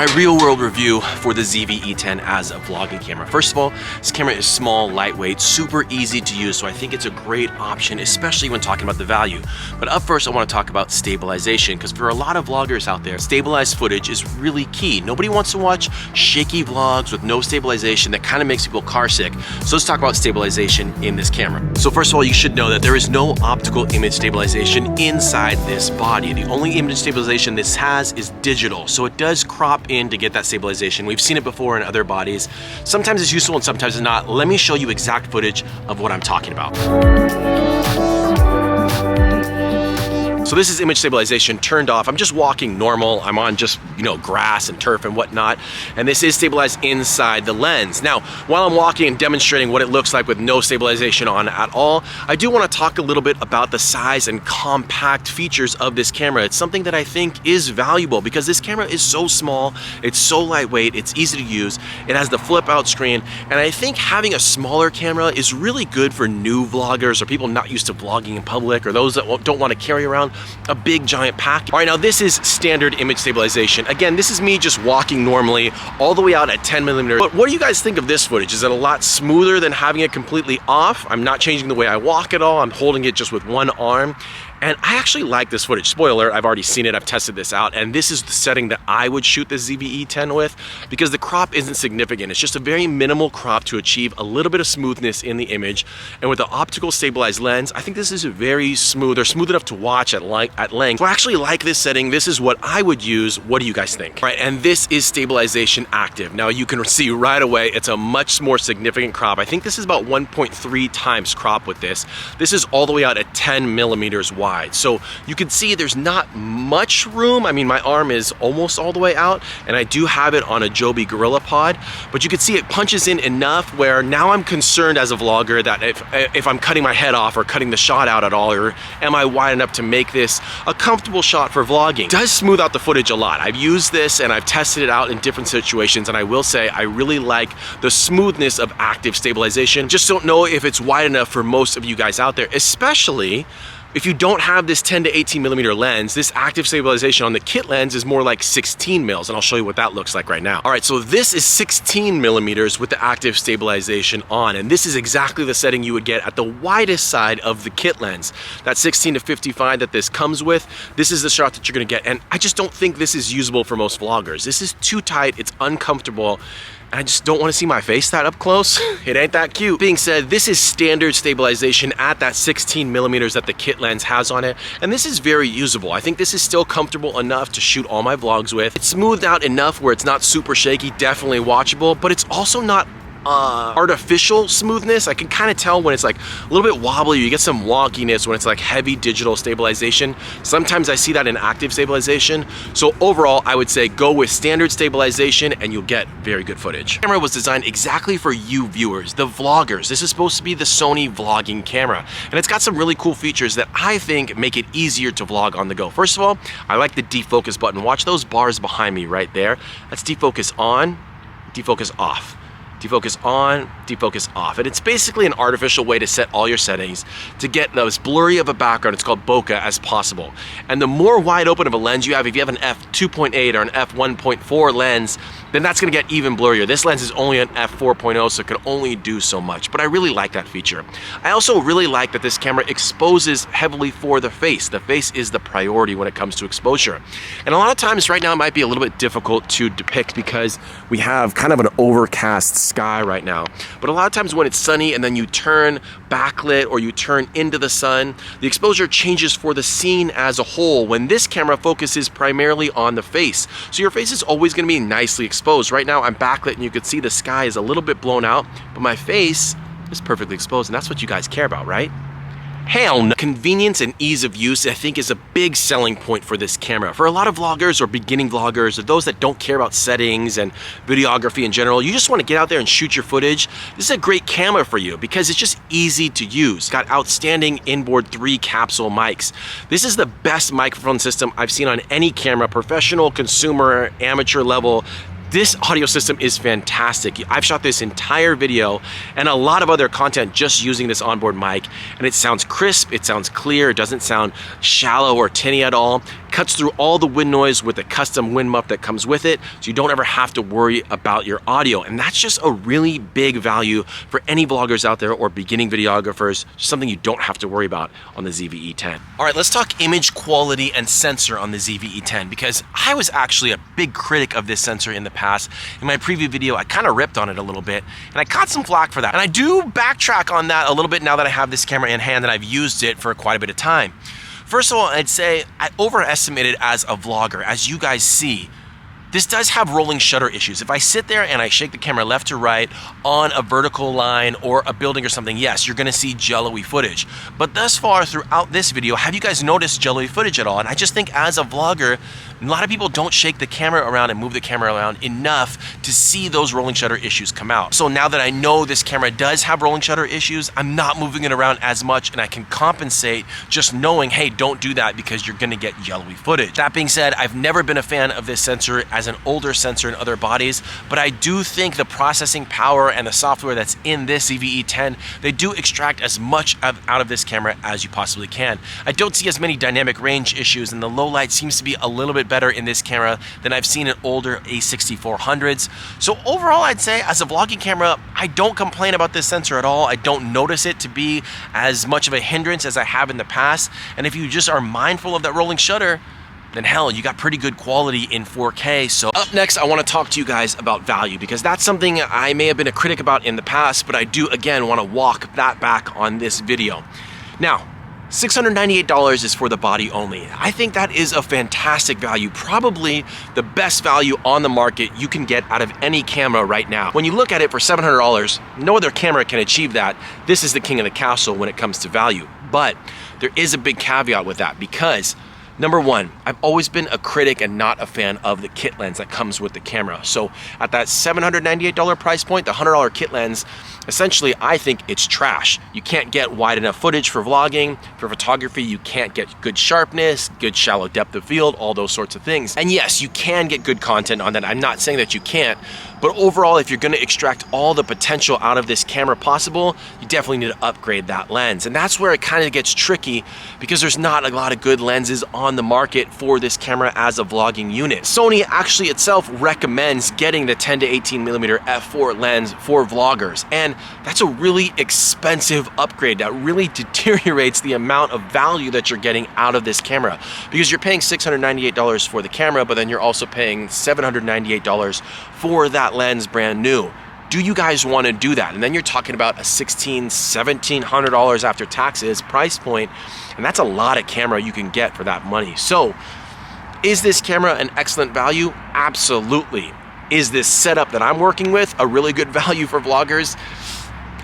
my real world review for the ZVE-10 as a vlogging camera. First of all, this camera is small, lightweight, super easy to use, so I think it's a great option, especially when talking about the value. But up first, I want to talk about stabilization, because for a lot of vloggers out there, stabilized footage is really key. Nobody wants to watch shaky vlogs with no stabilization. That kind of makes people car sick. So let's talk about stabilization in this camera. So first of all, you should know that there is no optical image stabilization inside this body. The only image stabilization this has is digital, so it does crop in to get that stabilization. We've seen it before in other bodies. Sometimes it's useful and sometimes it's not. Let me show you exact footage of what I'm talking about. So this is image stabilization turned off. I'm just walking normal. I'm on just, grass and turf and whatnot. And this is stabilized inside the lens. Now, while I'm walking and demonstrating what it looks like with no stabilization on at all, I do want to talk a little bit about the size and compact features of this camera. It's something that I think is valuable because this camera is so small, it's so lightweight, it's easy to use, it has the flip out screen, and I think having a smaller camera is really good for new vloggers or people not used to vlogging in public or those that don't want to carry around a big giant pack. All right, now this is standard image stabilization. Again, this is me just walking normally all the way out at 10mm. But what do you guys think of this footage? Is it a lot smoother than having it completely off? I'm not changing the way I walk at all. I'm holding it just with one arm. And I actually like this footage. Spoiler, I've already seen it, I've tested this out, and this is the setting that I would shoot the ZVE-10 with because the crop isn't significant. It's just a very minimal crop to achieve a little bit of smoothness in the image. And with the optical stabilized lens, I think this is very smooth, or smooth enough to watch at length. So I actually like this setting. This is what I would use. What do you guys think? All right, and this is Stabilization Active. Now you can see right away, it's a much more significant crop. I think this is about 1.3 times crop with this. This is all the way out at 10mm wide. So you can see there's not much room. I mean, my arm is almost all the way out, and I do have it on a Joby Gorilla Pod, but you can see it punches in enough where now I'm concerned as a vlogger that if I'm cutting my head off or cutting the shot out at all, or am I wide enough to make this a comfortable shot for vlogging? It does smooth out the footage a lot. I've used this and I've tested it out in different situations, and I will say I really like the smoothness of active stabilization. Just don't know if it's wide enough for most of you guys out there, especially if you don't have this 10 to 18mm lens. This active stabilization on the kit lens is more like 16 mils, and I'll show you what that looks like right now. All right, so this is 16mm with the active stabilization on, and this is exactly the setting you would get at the widest side of the kit lens. That 16 to 55 that this comes with, this is the shot that you're gonna get, and I just don't think this is usable for most vloggers. This is too tight, it's uncomfortable, and I just don't want to see my face that up close. It ain't that cute. Being said, this is standard stabilization at that 16mm that the kit lens has on it, and this is very usable. I think this is still comfortable enough to shoot all my vlogs with. It's smoothed out enough where it's not super shaky, definitely watchable, but it's also not artificial smoothness. I can kind of tell when it's like a little bit wobbly, you get some wonkiness when it's like heavy digital stabilization. Sometimes I see that in active stabilization. So overall, I would say go with standard stabilization and you'll get very good footage. The camera was designed exactly for you viewers, the vloggers. This is supposed to be the Sony vlogging camera, and it's got some really cool features that I think make it easier to vlog on the go. First of all, I like the defocus button. Watch those bars behind me right there. That's defocus on, defocus off. Defocus on, defocus off. And it's basically an artificial way to set all your settings to get as blurry of a background, it's called bokeh, as possible. And the more wide open of a lens you have, if you have an f2.8 or an f1.4 lens, then that's gonna get even blurrier. This lens is only an f4.0, so it can only do so much, but I really like that feature. I also really like that this camera exposes heavily for the face. The face is the priority when it comes to exposure. And a lot of times right now it might be a little bit difficult to depict because we have kind of an overcast sky right now. But a lot of times when it's sunny and then you turn backlit or you turn into the sun, the exposure changes for the scene as a whole when this camera focuses primarily on the face. So your face is always gonna be nicely exposed. Right now I'm backlit and you can see the sky is a little bit blown out, but my face is perfectly exposed, and that's what you guys care about, right? Hell no. Convenience and ease of use, I think, is a big selling point for this camera. For a lot of vloggers or beginning vloggers or those that don't care about settings and videography in general, you just want to get out there and shoot your footage, this is a great camera for you because it's just easy to use. It's got outstanding inboard 3 capsule mics. This is the best microphone system I've seen on any camera, professional, consumer, amateur level. This audio system is fantastic. I've shot this entire video and a lot of other content just using this onboard mic, and it sounds crisp, it sounds clear, it doesn't sound shallow or tinny at all. cuts through all the wind noise with a custom wind muff that comes with it, so you don't ever have to worry about your audio. And that's just a really big value for any vloggers out there or beginning videographers, something you don't have to worry about on the ZVE-10. All right, let's talk image quality and sensor on the ZVE-10, because I was actually a big critic of this sensor in the past. In my preview video, I kind of ripped on it a little bit, and I caught some flack for that. And I do backtrack on that a little bit now that I have this camera in hand and I've used it for quite a bit of time. First of all, I'd say I overestimated as a vlogger. As you guys see, this does have rolling shutter issues. If I sit there and I shake the camera left to right on a vertical line or a building or something, yes, you're gonna see jello-y footage. But thus far throughout this video, have you guys noticed jello-y footage at all? And I just think as a vlogger, a lot of people don't shake the camera around and move the camera around enough to see those rolling shutter issues come out. So now that I know this camera does have rolling shutter issues, I'm not moving it around as much, and I can compensate just knowing, hey, don't do that because you're gonna get yellowy footage. That being said, I've never been a fan of this sensor as an older sensor in other bodies, but I do think the processing power and the software that's in this ZVE-10, they do extract as much out of this camera as you possibly can. I don't see as many dynamic range issues, and the low light seems to be a little bit better in this camera than I've seen in older A6400s. So overall, I'd say as a vlogging camera, I don't complain about this sensor at all. I don't notice it to be as much of a hindrance as I have in the past. And if you just are mindful of that rolling shutter, then hell, you got pretty good quality in 4K. So up next, I wanna talk to you guys about value, because that's something I may have been a critic about in the past, but I do again wanna walk that back on this video. Now, $698 is for the body only. I think that is a fantastic value, probably the best value on the market you can get out of any camera right now. When you look at it for $700, no other camera can achieve that. This is the king of the castle when it comes to value. But there is a big caveat with that, because number one, I've always been a critic and not a fan of the kit lens that comes with the camera. So at that $798 price point, the $100 kit lens, essentially, I think it's trash. You can't get wide enough footage for vlogging. For photography, you can't get good sharpness, good shallow depth of field, all those sorts of things. And yes, you can get good content on that. I'm not saying that you can't, but overall, if you're gonna extract all the potential out of this camera possible, you definitely need to upgrade that lens. And that's where it kind of gets tricky, because there's not a lot of good lenses on the market for this camera as a vlogging unit. Sony actually itself recommends getting the 10 to 18mm f4 lens for vloggers, and that's a really expensive upgrade that really deteriorates the amount of value that you're getting out of this camera, because you're paying $698 for the camera, but then you're also paying $798 for that lens brand new. Do you guys want to do that? And then you're talking about a $1,600, $1,700 after taxes price point, and that's a lot of camera you can get for that money. So is this camera an excellent value? Absolutely. Is this setup that I'm working with a really good value for vloggers?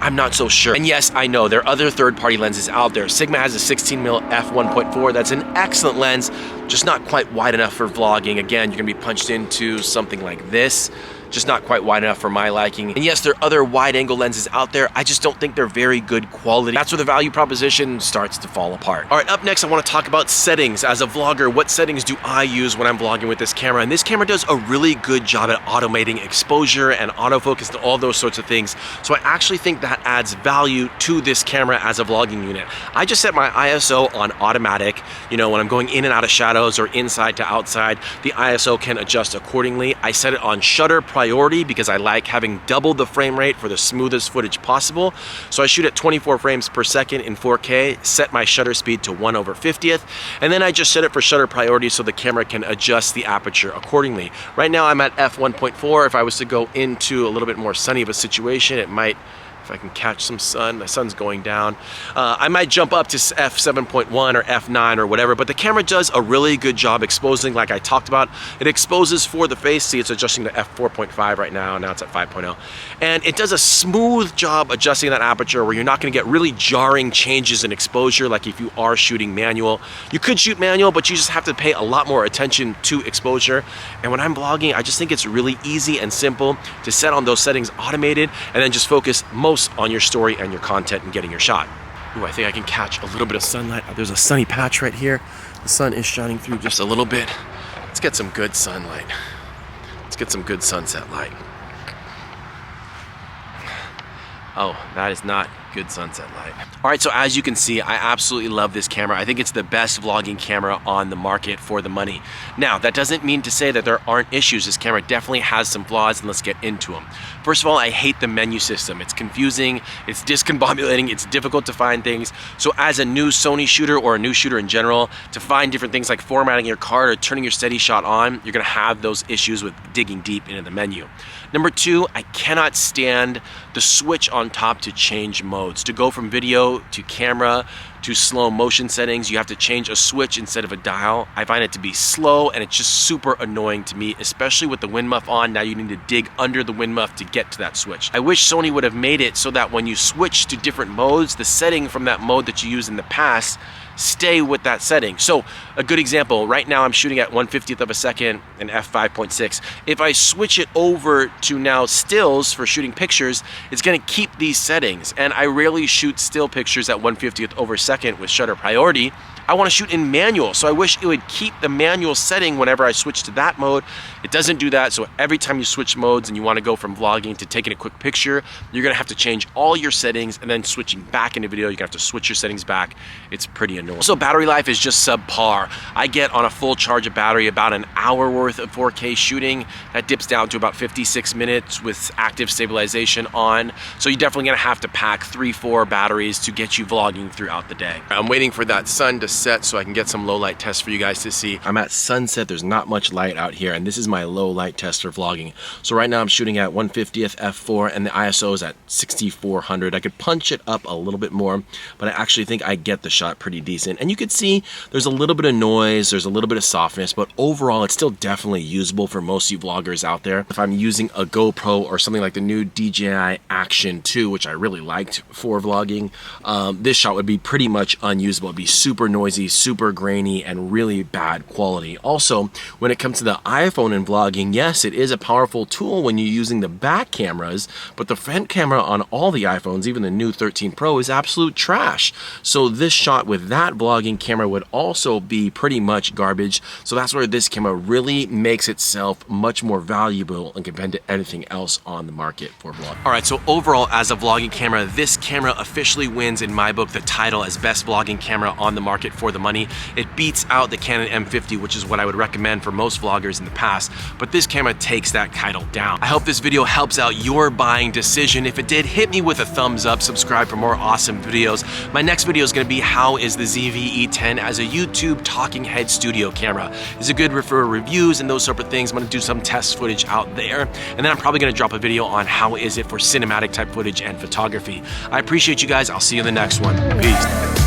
I'm not so sure. And yes, I know there are other third-party lenses out there. Sigma has a 16mm f1.4. That's an excellent lens, just not quite wide enough for vlogging. Again, you're gonna be punched into something like this, just not quite wide enough for my liking. And yes, there are other wide-angle lenses out there. I just don't think they're very good quality. That's where the value proposition starts to fall apart. All right, up next, I wanna talk about settings. As a vlogger, what settings do I use when I'm vlogging with this camera? And this camera does a really good job at automating exposure and autofocus and all those sorts of things. So I actually think that adds value to this camera as a vlogging unit. I just set my ISO on automatic. You know, when I'm going in and out of shadows or inside to outside, the ISO can adjust accordingly. I set it on shutter priority because I like having double the frame rate for the smoothest footage possible. So I shoot at 24 frames per second in 4K, set my shutter speed to 1/50th, and then I just set it for shutter priority so the camera can adjust the aperture accordingly. Right now I'm at f1.4. If I was to go into a little bit more sunny of a situation, it might, if I can catch some sun, the sun's going down, I might jump up to f7.1 or f9 or whatever, but the camera does a really good job exposing, like I talked about. It exposes for the face. See, it's adjusting to f4.5 right now. Now it's at 5.0. And it does a smooth job adjusting that aperture where you're not gonna get really jarring changes in exposure like if you are shooting manual. You could shoot manual, but you just have to pay a lot more attention to exposure. And when I'm vlogging, I just think it's really easy and simple to set on those settings automated and then just focus most on your story and your content and getting your shot. Ooh, I think I can catch a little bit of sunlight. There's a sunny patch right here. The sun is shining through just a little bit. Let's get some good sunlight. Let's get some good sunset light. Oh, that is not good sunset light. All right, so as you can see, I absolutely love this camera. I think it's the best vlogging camera on the market for the money. Now, that doesn't mean to say that there aren't issues. This camera definitely has some flaws, and let's get into them. First of all, I hate the menu system. It's confusing, it's discombobulating, it's difficult to find things. So as a new Sony shooter or a new shooter in general, to find different things like formatting your card or turning your steady shot on, you're gonna have those issues with digging deep into the menu. Number two, I cannot stand the switch on top to change modes. To go from video to camera to slow motion settings, you have to change a switch instead of a dial. I find it to be slow, and it's just super annoying to me, especially with the wind muff on. Now you need to dig under the wind muff to get to that switch. I wish Sony would have made it so that when you switch to different modes, the setting from that mode that you used in the past stay with that setting. So a good example, right now I'm shooting at 1/50th of a second and f5.6. If I switch it over to now stills for shooting pictures, it's gonna keep these settings. And I rarely shoot still pictures at 1/50th over second with shutter priority. I wanna shoot in manual, so I wish it would keep the manual setting whenever I switch to that mode. It doesn't do that, so every time you switch modes and you wanna go from vlogging to taking a quick picture, you're gonna have to change all your settings, and then switching back into video, you're gonna have to switch your settings back. It's pretty annoying. So battery life is just subpar. I get on a full charge of battery about an hour worth of 4K shooting. That dips down to about 56 minutes with active stabilization on. So you're definitely gonna have to pack 3-4 batteries to get you vlogging throughout the day. I'm waiting for that sun to set so I can get some low light tests for you guys to see. I'm at sunset, there's not much light out here, and this is my low light test for vlogging. So right now I'm shooting at 1/50th f4 and the ISO is at 6400. I could punch it up a little bit more, but I actually think I get the shot pretty decent. And you can see there's a little bit of noise, there's a little bit of softness, but overall it's still definitely usable for most of you vloggers out there. If I'm using a GoPro or something like the new DJI Action 2, which I really liked for vlogging, this shot would be pretty much unusable. It'd be super noisy, super grainy, and really bad quality. Also, when it comes to the iPhone and vlogging, yes, it is a powerful tool when you're using the back cameras, but the front camera on all the iPhones, even the new 13 Pro, is absolute trash. So this shot with that vlogging camera would also be pretty much garbage. So that's where this camera really makes itself much more valuable and compared to anything else on the market for vlogging. All right, so overall, as a vlogging camera, this camera officially wins in my book the title as best vlogging camera on the market for the money. It beats out the Canon M50, which is what I would recommend for most vloggers in the past, but this camera takes that title down. I hope this video helps out your buying decision. If it did, hit me with a thumbs up, subscribe for more awesome videos. My next video is gonna be how is the ZVE-10 as a YouTube talking head studio camera. Is it good for reviews and those sort of things? I'm gonna do some test footage out there, and then I'm probably gonna drop a video on how is it for cinematic type footage and photography. I appreciate you guys. I'll see you in the next one. Peace.